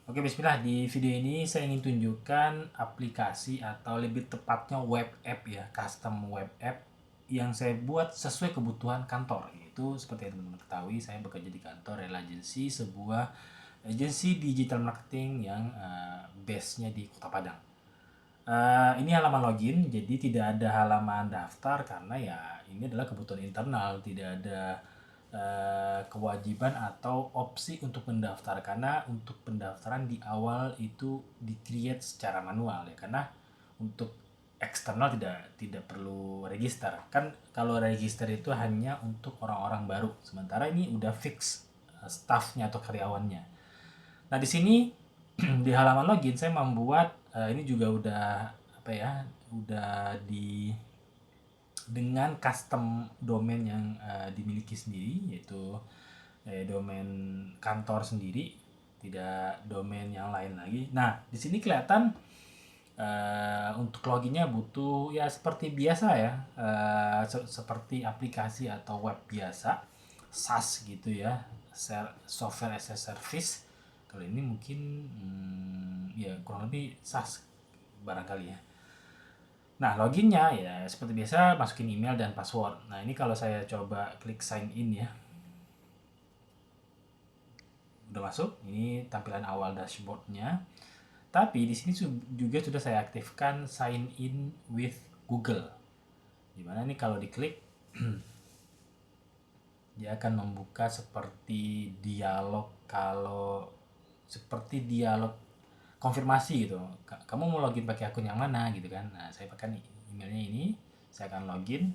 Oke, bismillah. Di video ini saya ingin tunjukkan aplikasi atau lebih tepatnya web app ya, custom web app yang saya buat sesuai kebutuhan kantor. Itu seperti yang teman-teman ketahui, saya bekerja di kantor Rel Agency, sebuah agensi digital marketing yang base-nya di Kota Padang. Ini halaman login, jadi tidak ada halaman daftar karena ya ini adalah kebutuhan internal, tidak ada kewajiban atau opsi untuk mendaftar, karena untuk pendaftaran di awal itu di-create secara manual ya, karena untuk eksternal tidak perlu register. Kan kalau register itu hanya untuk orang-orang baru, sementara ini udah fix staffnya atau karyawannya. Nah, di sini di halaman login saya membuat ini juga udah apa ya, udah di dengan custom domain yang dimiliki sendiri, yaitu domain kantor sendiri, tidak domain yang lain lagi. Nah, di sini kelihatan untuk loginnya butuh ya seperti biasa ya, seperti aplikasi atau web biasa, SaaS gitu ya, software as a service. Kalau ini mungkin ya kurang lebih SaaS barangkali ya. Nah, loginnya ya seperti biasa, masukin email dan password. Nah, ini kalau saya coba klik sign in ya, udah masuk. Ini tampilan awal dashboardnya. Tapi di sini juga sudah saya aktifkan sign in with Google. Dimana nih kalau diklik dia akan membuka seperti dialog, kalau seperti dialog konfirmasi gitu. Kamu mau login pakai akun yang mana gitu kan? Nah, saya pakai emailnya ini. Saya akan login.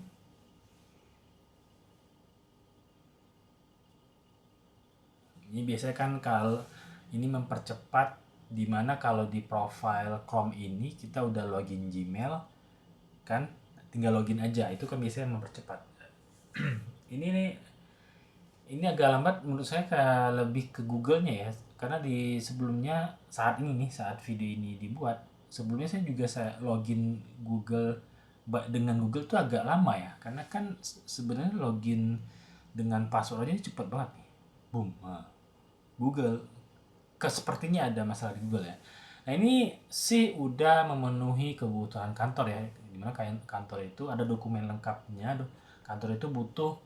Ini biasanya kan kalau ini mempercepat, dimana kalau di profile Chrome ini kita udah login Gmail kan, tinggal login aja, itu kan biasanya mempercepat. ini nih ini agak lambat menurut saya, lebih ke Google-nya ya, karena di sebelumnya saat ini nih, saat video ini dibuat, sebelumnya saya juga login Google dengan Google tuh agak lama ya, karena kan sebenarnya login dengan password aja cepet banget nih, boom. Nah, Google sepertinya ada masalah di Google ya. Nah, ini sih udah memenuhi kebutuhan kantor ya, dimana kantor itu ada dokumen lengkapnya. Kantor itu butuh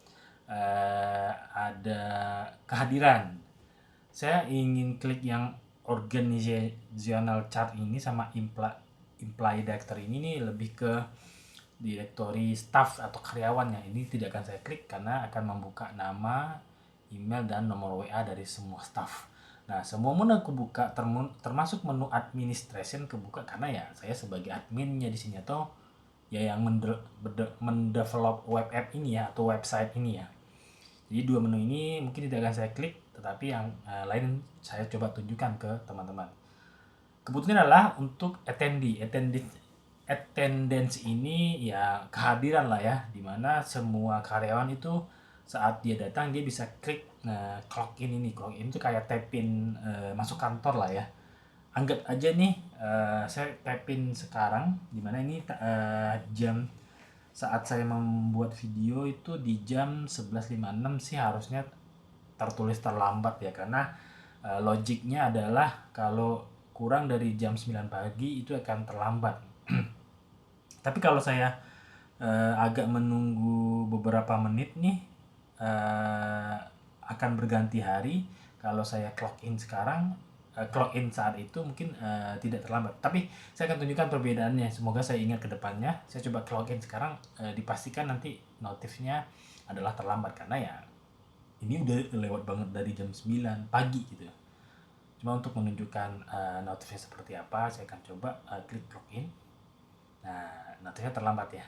ada kehadiran. Saya ingin klik yang organizational chart ini sama employee directory ini lebih ke direktori staff atau karyawannya. Ini tidak akan saya klik karena akan membuka nama, email, dan nomor WA dari semua staff. Nah, semua menu kebuka, termasuk menu administration kebuka, karena ya saya sebagai adminnya di sini, atau ya yang mendevelop web app ini ya, atau website ini ya. Jadi dua menu ini mungkin tidak akan saya klik, tetapi yang lain saya coba tunjukkan ke teman-teman. Kebutuhannya adalah untuk attendance ini ya kehadiran lah ya, dimana semua karyawan itu saat dia datang dia bisa klik clock in ini. Clock in itu kayak tap in masuk kantor lah ya. Anggap aja nih saya tap in sekarang, dimana ini jam saat saya membuat video itu di jam 11.56 sih harusnya tertulis terlambat ya, karena logiknya adalah kalau kurang dari jam 9 pagi itu akan terlambat. Tapi kalau saya agak menunggu beberapa menit nih, akan berganti hari. Kalau saya clock in sekarang, clock in saat itu mungkin tidak terlambat. Tapi saya akan tunjukkan perbedaannya. Semoga saya ingat ke depannya. Saya coba clock in sekarang, dipastikan nanti notifnya adalah terlambat, karena ya ini udah lewat banget dari jam 9 pagi gitu. Cuma untuk menunjukkan notifnya seperti apa, saya akan coba klik login. Nah, notifnya terlambat ya.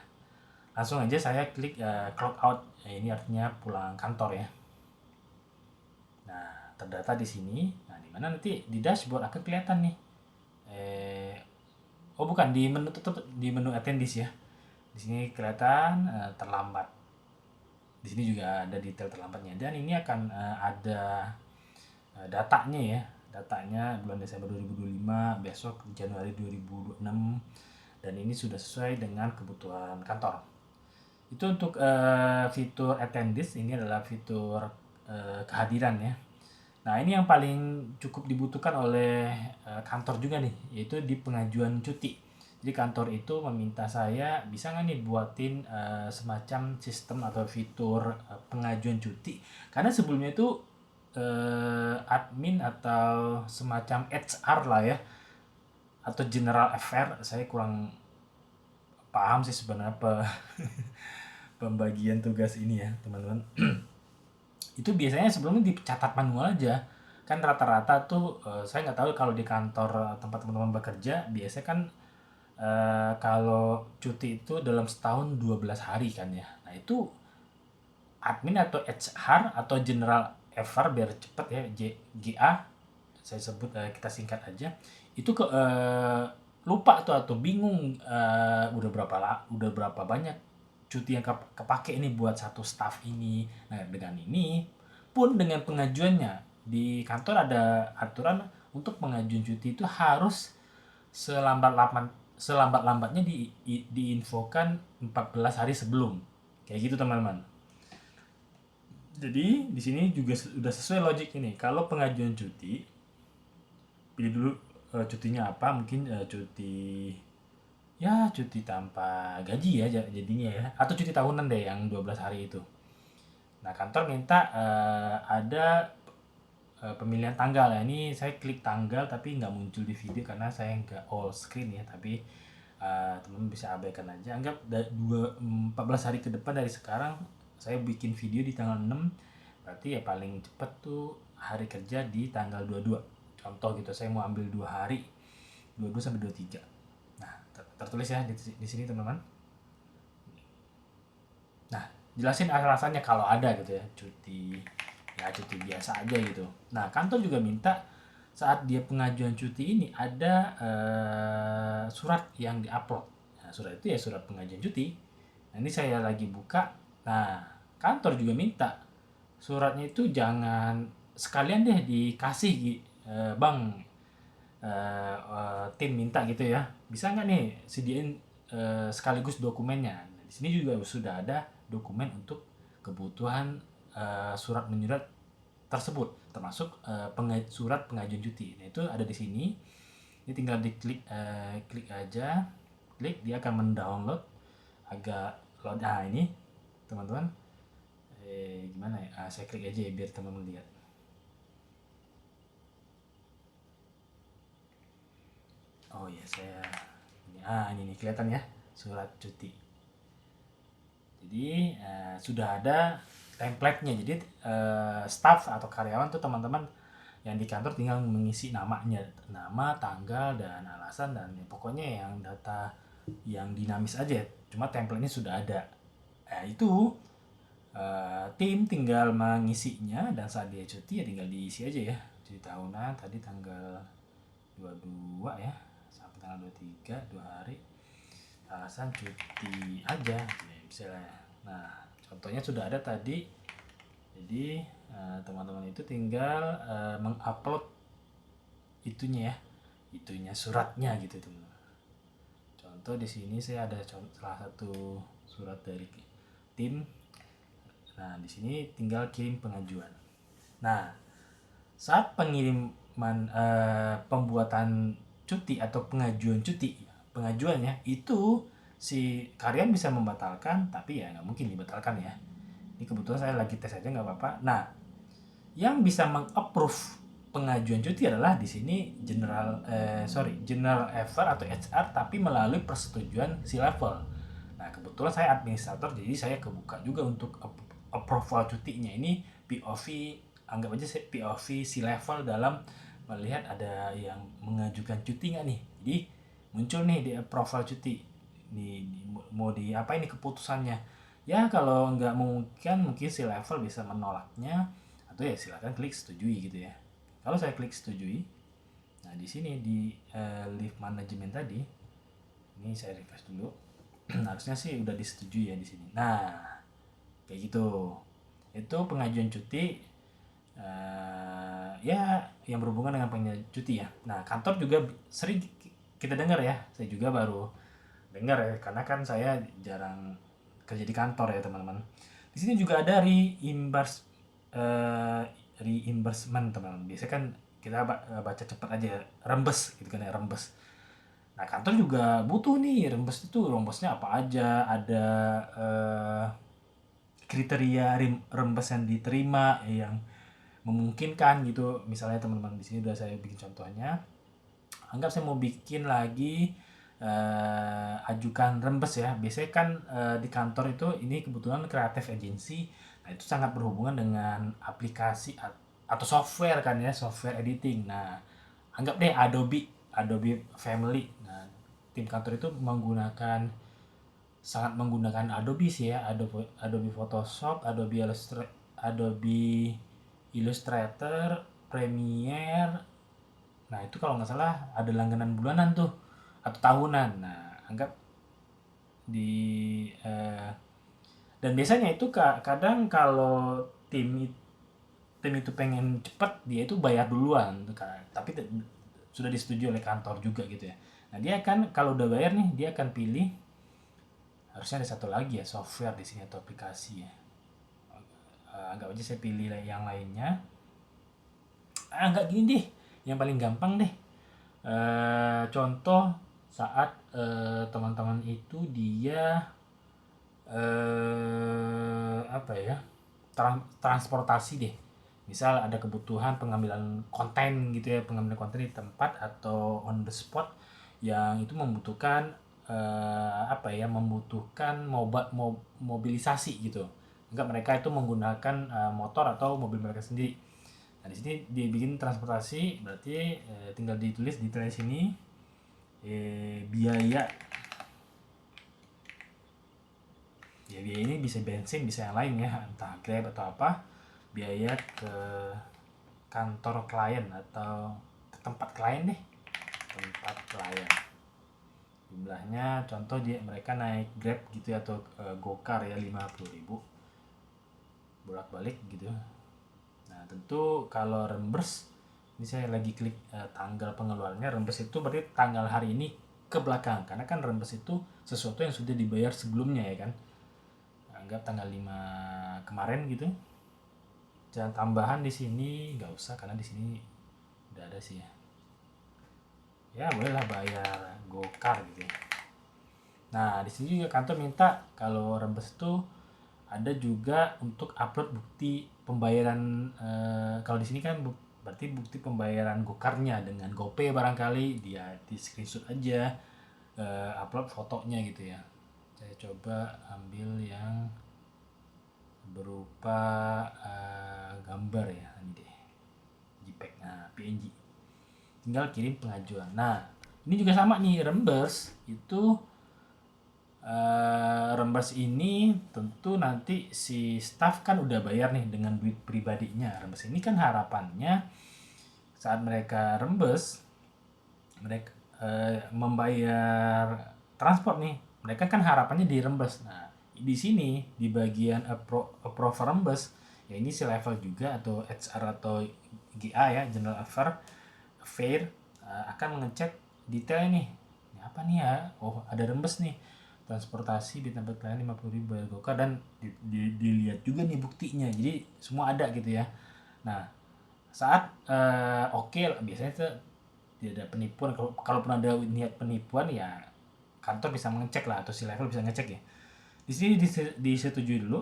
Langsung aja saya klik clock out. Ini artinya pulang kantor ya. Nah, terdata di sini. Nah, di mana nanti di dashboard akan kelihatan nih. Oh bukan, di menu, tetap di menu attendees ya. Di sini kelihatan terlambat. Di sini juga ada detail terlambatnya, dan ini akan ada datanya ya. Datanya bulan Desember 2025, besok Januari 2026, dan ini sudah sesuai dengan kebutuhan kantor. Itu untuk fitur attendees, ini adalah fitur kehadiran ya. Nah, ini yang paling cukup dibutuhkan oleh kantor juga nih, yaitu di pengajuan cuti. Jadi kantor itu meminta saya, bisa nggak nih buatin semacam sistem atau fitur pengajuan cuti. Karena sebelumnya itu admin atau semacam HR lah ya, atau general affair, saya kurang paham sih sebenarnya pembagian tugas ini ya teman-teman. Itu biasanya sebelumnya dicatat manual aja. Kan rata-rata tuh saya nggak tahu kalau di kantor tempat teman-teman bekerja biasanya kan kalau cuti itu dalam setahun 12 hari kan ya. Nah itu admin atau HR atau general FR biar cepet ya, GA saya sebut, kita singkat aja. Itu lupa tuh atau bingung udah berapa banyak cuti yang kepake ini buat satu staff ini. Nah dengan ini pun dengan pengajuannya di kantor ada aturan untuk pengajuan cuti itu harus selambat-lambatnya diinfokan 14 hari sebelum. Kayak gitu teman-teman. Jadi di sini juga sudah sesuai logik ini. Kalau pengajuan cuti, pilih dulu cutinya apa. Mungkin cuti tanpa gaji ya jadinya ya. Atau cuti tahunan deh yang 12 hari itu. Nah kantor minta ada pemilihan tanggal ya. Ini saya klik tanggal tapi nggak muncul di video karena saya nggak all screen ya. Tapi teman-teman bisa abaikan aja. Anggap 14 hari ke depan dari sekarang saya bikin video di tanggal 6, berarti ya paling cepet tuh hari kerja di tanggal 22. Contoh gitu, saya mau ambil 2 hari, 22 sampai 23. Nah, tertulis ya di sini teman-teman. Nah, jelasin alasannya kalau ada gitu ya, cuti biasa aja gitu. Nah, kantor juga minta saat dia pengajuan cuti ini ada surat yang diupload. Nah, surat itu ya surat pengajuan cuti. Nah, ini saya lagi buka. Nah, kantor juga minta suratnya itu jangan sekalian deh dikasih bang, tim minta gitu ya. Bisa nggak nih sediain sekaligus dokumennya. Nah, di sini juga sudah ada dokumen untuk kebutuhan surat menyurat tersebut, termasuk surat pengajuan cuti. Nah, itu ada di sini. Ini tinggal diklik, klik aja, klik dia akan mendownload agak load. Nah ini teman-teman, gimana ya? Saya klik aja ya biar teman-teman lihat. Oh ya saya ini nih kelihatan ya surat cuti. Jadi sudah ada template-nya. Jadi staff atau karyawan tuh teman-teman yang di kantor tinggal mengisi namanya, nama, tanggal, dan alasan, dan ya, pokoknya yang data yang dinamis aja. Cuma template-nya sudah ada. Itu tim tinggal mengisinya, dan saat dia cuti ya tinggal diisi aja ya. Cuti tahunan tadi tanggal 22 ya sampai tanggal 23, 2 hari. Alasan cuti aja ya, misalnya. Nah, contohnya sudah ada tadi. Jadi teman-teman itu tinggal mengupload itunya suratnya gitu teman-teman. Contoh di sini saya ada salah satu surat dari tim. Nah, di sini tinggal kirim pengajuan. Nah, saat pengiriman pembuatan cuti atau pengajuannya itu si karyawan bisa membatalkan, tapi ya nggak mungkin dibatalkan ya. Ini kebetulan saya lagi tes aja nggak apa-apa. Nah, yang bisa mengapprove pengajuan cuti adalah di sini general FR atau HR, tapi melalui persetujuan si level. Nah, kebetulan saya administrator, jadi saya kebuka juga untuk approval cutinya. Ini POV, anggap aja POV si level dalam melihat ada yang mengajukan cuti nggak nih. Jadi muncul nih di approval cuti. Mau di apa ini keputusannya. Ya kalau nggak mungkin si level bisa menolaknya, atau ya silakan klik setujui gitu ya. Kalau saya klik setujui, nah di sini di leave management tadi, ini saya refresh dulu. Harusnya sih udah disetujui ya di sini. Nah, kayak gitu. Itu pengajuan cuti ya yang berhubungan dengan pengajuan cuti ya. Nah, kantor juga sering kita dengar ya. Saya juga baru dengar ya, karena kan saya jarang kerja di kantor ya teman-teman. Di sini juga ada reimbursement teman-teman. Biasanya kan kita baca cepat aja rembes gitu kan ya, rembes. Nah kantor juga butuh nih rembes, itu rembesnya apa aja, ada kriteria rembes yang diterima yang memungkinkan gitu. Misalnya teman-teman di sini udah saya bikin contohnya. Anggap saya mau bikin lagi ajukan rembes ya. Biasanya kan di kantor itu ini kebetulan creative agency. Nah, itu sangat berhubungan dengan aplikasi atau software kan ya, software editing. Nah, anggap deh Adobe Family. Nah, tim kantor itu sangat menggunakan Adobe sih ya, Adobe Photoshop, Adobe Illustrator, Premiere. Nah, itu kalau nggak salah ada langganan bulanan tuh atau tahunan. Nah, anggap di dan biasanya itu kadang kalau tim itu pengen cepet, dia itu bayar duluan, tapi sudah disetujui oleh kantor juga gitu ya. Nah, dia kan kalau udah bayar nih, dia akan pilih, harusnya ada satu lagi ya, software di sini atau aplikasi ya. Anggap aja saya pilih yang lainnya. Enggak, gini deh, yang paling gampang deh. Contoh saat teman-teman itu dia apa ya, transportasi deh. Misal ada kebutuhan pengambilan konten gitu ya, pengambilan konten di tempat atau on the spot yang itu membutuhkan apa ya, membutuhkan mobilisasi gitu. Enggak, mereka itu menggunakan motor atau mobil mereka sendiri. Nah, di sini dibikin transportasi, berarti tinggal ditulis detail sini biaya. Ya, biaya ini bisa bensin, bisa yang lain ya, entah Grab atau apa. Biaya ke kantor klien atau ke tempat klien deh. Tempat klien. Jumlahnya contoh mereka naik Grab gitu ya, atau Gokar ya, 50.000 bolak-balik gitu. Nah, tentu kalau reimburse, ini saya lagi klik tanggal pengeluarannya. Reimburse itu berarti tanggal hari ini ke belakang, karena kan reimburse itu sesuatu yang sudah dibayar sebelumnya ya kan. Anggap tanggal 5 kemarin gitu. Jangan tambahan di sini nggak usah, karena di sini udah ada sih ya. Ya bolehlah bayar Gokar gitu ya. Nah, di sini juga kantor minta kalau reimburse itu ada juga untuk upload bukti pembayaran. Kalau di sini kan berarti bukti pembayaran Gokarnya dengan GoPay barangkali, dia di screenshot aja, upload fotonya gitu ya. Saya coba ambil yang berupa gambar ya, ini deh, JPEG, nah PNG, tinggal kirim pengajuan. Nah, ini juga sama nih, reimburse itu reimburse ini tentu nanti si staff kan udah bayar nih dengan duit pribadinya. Reimburse ini kan harapannya saat mereka reimburse, mereka membayar transport nih, mereka kan harapannya di reimburse. Nah, di sini di bagian approve reimburse ya, ini si level juga atau HR atau GA ya, General Affair akan mengecek detail nih. Ini apa nih ya? Oh, ada reimburse nih, transportasi di tempat klien 50.000 bayar Gokar, dan dilihat juga nih buktinya, jadi semua ada gitu ya. Nah, saat oke, biasanya itu tidak ada penipuan. Kalaupun ada niat penipuan ya kantor bisa mengecek lah, atau si level bisa ngecek ya. Di sini disetujui dulu.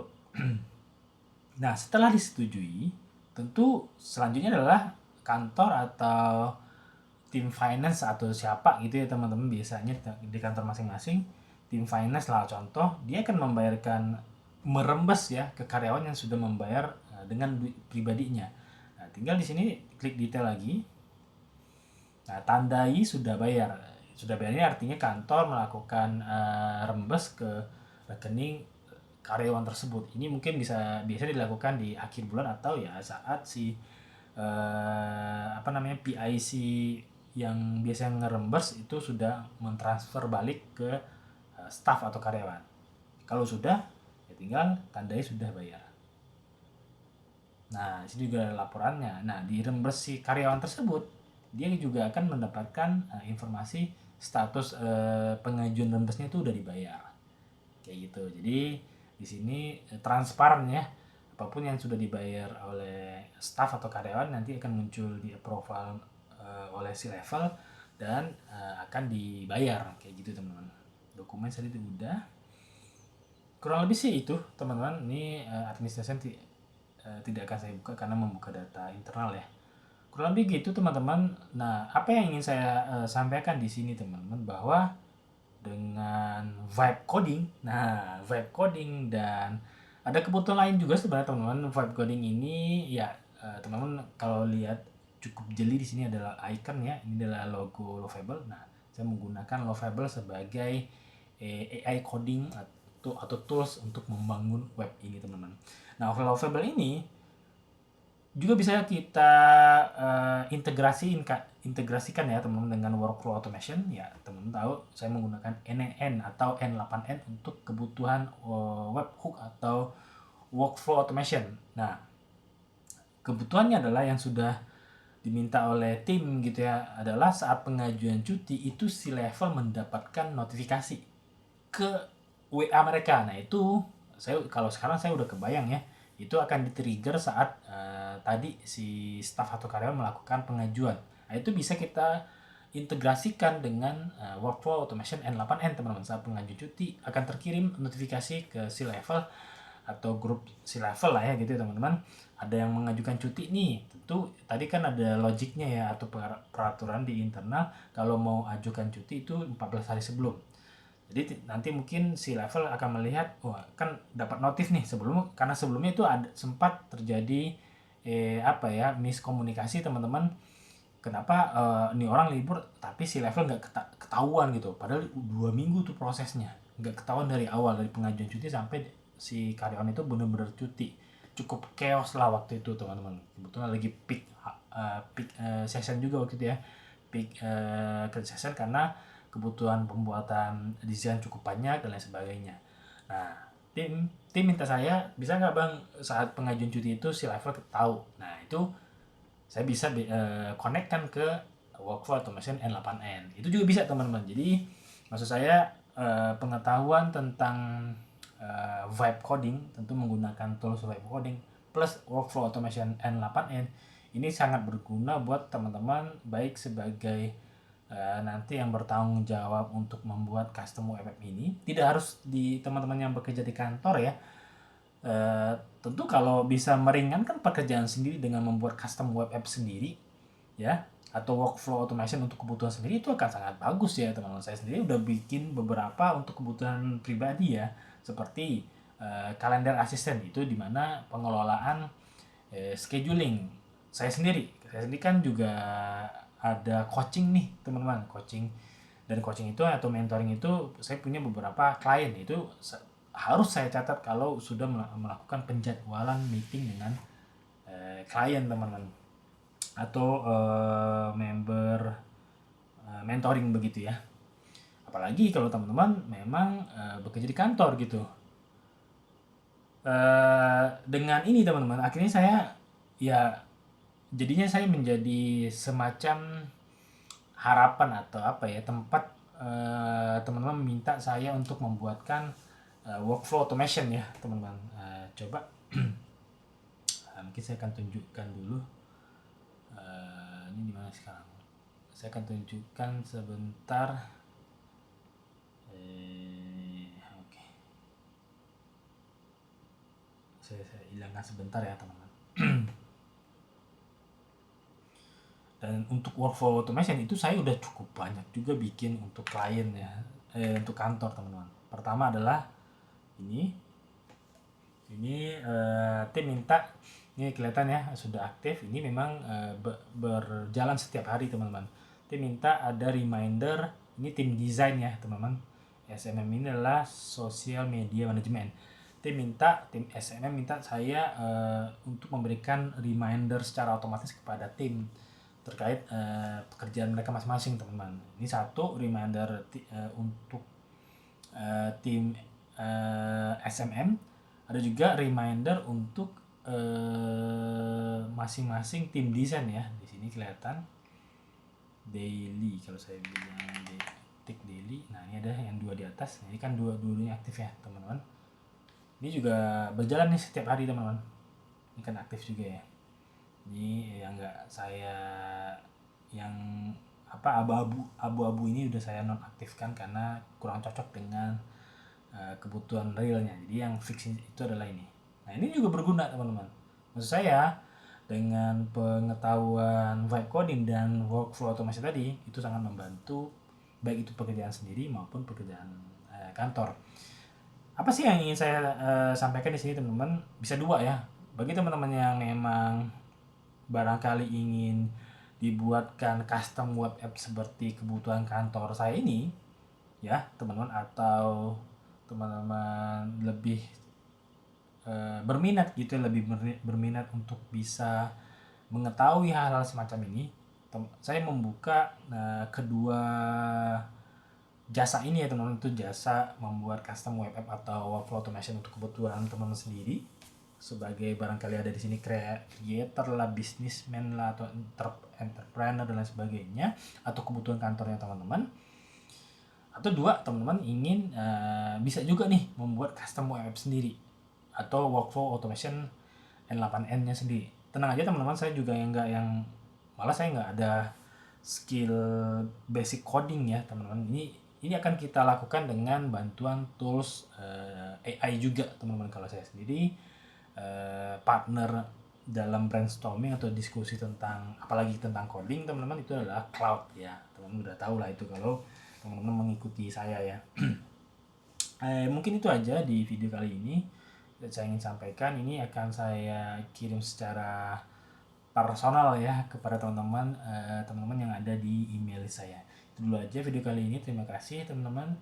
Nah, setelah disetujui, tentu selanjutnya adalah kantor atau tim finance atau siapa gitu ya teman-teman, biasanya di kantor masing-masing tim finance lah contoh, dia akan merembes ya ke karyawan yang sudah membayar dengan duit pribadinya. Nah, tinggal di sini klik detail lagi. Nah, tandai sudah bayar. Sudah bayar ini artinya kantor melakukan rembes ke rekening karyawan tersebut. Ini mungkin biasa dilakukan di akhir bulan, atau ya saat si PIC yang biasanya ngerembes itu sudah mentransfer balik ke staff atau karyawan. Kalau sudah, ya tinggal tandai sudah bayar. Nah, di sini juga ada laporannya. Nah, di reimburse si karyawan tersebut, dia juga akan mendapatkan informasi status pengajuan reimburse-nya itu udah dibayar. Kayak gitu. Jadi di sini transparan ya. apapun yang sudah dibayar oleh staff atau karyawan nanti akan muncul di approval oleh C-level dan akan dibayar kayak gitu teman-teman. Dokumen tadi itu udah. Kurang lebih sih itu teman-teman. Ini administrasi tidak akan saya buka karena membuka data internal ya. Kurang lebih gitu teman-teman. Nah, apa yang ingin saya sampaikan di sini teman-teman, bahwa dengan vibe coding, nah vibe coding dan ada kebutuhan lain juga sebenarnya teman-teman. Vibe coding ini ya teman-teman kalau lihat cukup jeli di sini adalah icon ya. Ini adalah logo Lovable. Nah, saya menggunakan Lovable sebagai AI coding atau tools untuk membangun web ini teman-teman. Nah, Lovable ini juga bisa kita integrasikan ya teman-teman dengan workflow automation. Ya teman-teman tahu saya menggunakan NNN atau N8N untuk kebutuhan webhook atau workflow automation. Nah, kebutuhannya adalah yang sudah diminta oleh tim gitu ya, adalah saat pengajuan cuti itu si level mendapatkan notifikasi ke WA mereka. Nah, itu kalau sekarang saya udah kebayang ya, itu akan di-trigger saat tadi si staff atau karyawan melakukan pengajuan. Nah, itu bisa kita integrasikan dengan workflow automation N8N teman-teman. Saat pengajuan cuti akan terkirim notifikasi ke si level atau grup si level lah ya gitu ya teman-teman. Ada yang mengajukan cuti nih, tentu tadi kan ada logiknya ya atau peraturan di internal kalau mau ajukan cuti itu 14 hari sebelum. Jadi nanti mungkin si level akan melihat, wah kan dapat notif nih karena sebelumnya itu sempat terjadi miskomunikasi teman-teman. Kenapa ini orang libur tapi si level nggak ketahuan gitu, padahal 2 minggu tuh prosesnya, nggak ketahuan dari awal, dari pengajuan cuti sampai si karyawan itu benar-benar cuti. Cukup chaos lah waktu itu teman-teman. Kebetulan lagi peak session juga waktu itu ya, peak session karena kebutuhan pembuatan desain cukup banyak dan lain sebagainya. Nah, tim minta saya, bisa nggak bang saat pengajuan cuti itu si level tahu. Nah, itu saya bisa connectkan ke workflow automation N8N. Itu juga bisa teman-teman. Jadi maksud saya pengetahuan tentang vibe coding, tentu menggunakan tools vibe coding plus workflow automation N8N ini sangat berguna buat teman-teman, baik sebagai nanti yang bertanggung jawab untuk membuat custom web app ini. Tidak harus di teman-teman yang bekerja di kantor ya. Tentu kalau bisa meringankan pekerjaan sendiri dengan membuat custom web app sendiri ya, atau workflow automation untuk kebutuhan sendiri, itu akan sangat bagus ya teman-teman. Saya sendiri udah bikin beberapa untuk kebutuhan pribadi ya, seperti kalender asisten, itu dimana pengelolaan scheduling saya sendiri kan juga ada coaching nih teman-teman, dan coaching itu atau mentoring itu saya punya beberapa klien, itu harus saya catat kalau sudah melakukan penjadwalan meeting dengan klien teman-teman atau member mentoring begitu ya. Apalagi kalau teman-teman memang bekerja di kantor gitu. Dengan ini teman-teman, akhirnya saya ya jadinya saya menjadi semacam harapan atau tempat teman-teman meminta saya untuk membuatkan workflow automation ya teman-teman. Coba mungkin saya akan tunjukkan dulu ini dimana sekarang. Saya akan tunjukkan sebentar. Oke. Saya hilangkan sebentar ya teman-teman. Dan untuk workflow automation itu saya udah cukup banyak juga bikin untuk klien ya, untuk kantor teman-teman. Pertama adalah ini tim minta, ini kelihatan ya sudah aktif. Ini memang berjalan setiap hari teman-teman. Tim minta ada reminder, ini tim desain ya teman-teman. SMM ini adalah social media management. Tim SMM minta saya untuk memberikan reminder secara otomatis kepada tim terkait pekerjaan mereka masing-masing teman-teman. Ini satu reminder untuk tim SMM. Ada juga reminder untuk masing-masing tim desain ya. Di sini kelihatan daily, kalau saya bilang tik daily. Nah, ini ada yang 2 di atas. Ini kan dua-duanya aktif ya teman-teman. Ini juga berjalan nih setiap hari teman-teman. Ini kan aktif juga ya. Ini yang enggak saya yang abu-abu ini udah saya nonaktifkan karena kurang cocok dengan kebutuhan realnya. Jadi yang fix itu adalah ini. Nah ini juga berguna teman-teman. Maksud saya dengan pengetahuan vibe coding dan workflow automation tadi itu sangat membantu baik itu pekerjaan sendiri maupun pekerjaan kantor. Apa sih yang ingin saya sampaikan di sini teman-teman? Bisa dua ya. Bagi teman-teman yang memang barangkali ingin dibuatkan custom web app seperti kebutuhan kantor saya ini, ya teman-teman, atau teman-teman lebih berminat gitu, lebih berminat untuk bisa mengetahui hal-hal semacam ini, saya membuka kedua jasa ini ya teman-teman. Itu jasa membuat custom web app atau workflow automation untuk kebutuhan teman-teman sendiri sebagai barangkali ada di sini creator lah, businessman lah, atau entrepreneur dan lain sebagainya, atau kebutuhan kantornya teman-teman. Atau dua, teman-teman ingin bisa juga nih membuat custom web app sendiri atau workflow automation N8N nya sendiri. Tenang aja teman-teman, saya juga malah saya nggak ada skill basic coding ya teman-teman. Ini akan kita lakukan dengan bantuan tools AI juga teman-teman. Kalau saya sendiri partner dalam brainstorming atau diskusi tentang apalagi tentang coding teman-teman, itu adalah cloud ya. Teman-teman udah tahu lah itu kalau teman-teman mengikuti saya ya. Mungkin itu aja di video kali ini saya ingin sampaikan. Ini akan saya kirim secara personal ya kepada teman-teman yang ada di email saya. Itu dulu aja video kali ini. Terima kasih teman-teman.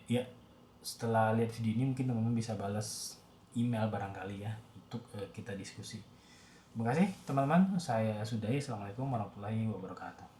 Ya, setelah lihat video ini mungkin teman-teman bisa balas email barangkali ya untuk kita diskusi. Terima kasih teman-teman. Saya sudahi. Assalamualaikum warahmatullahi wabarakatuh.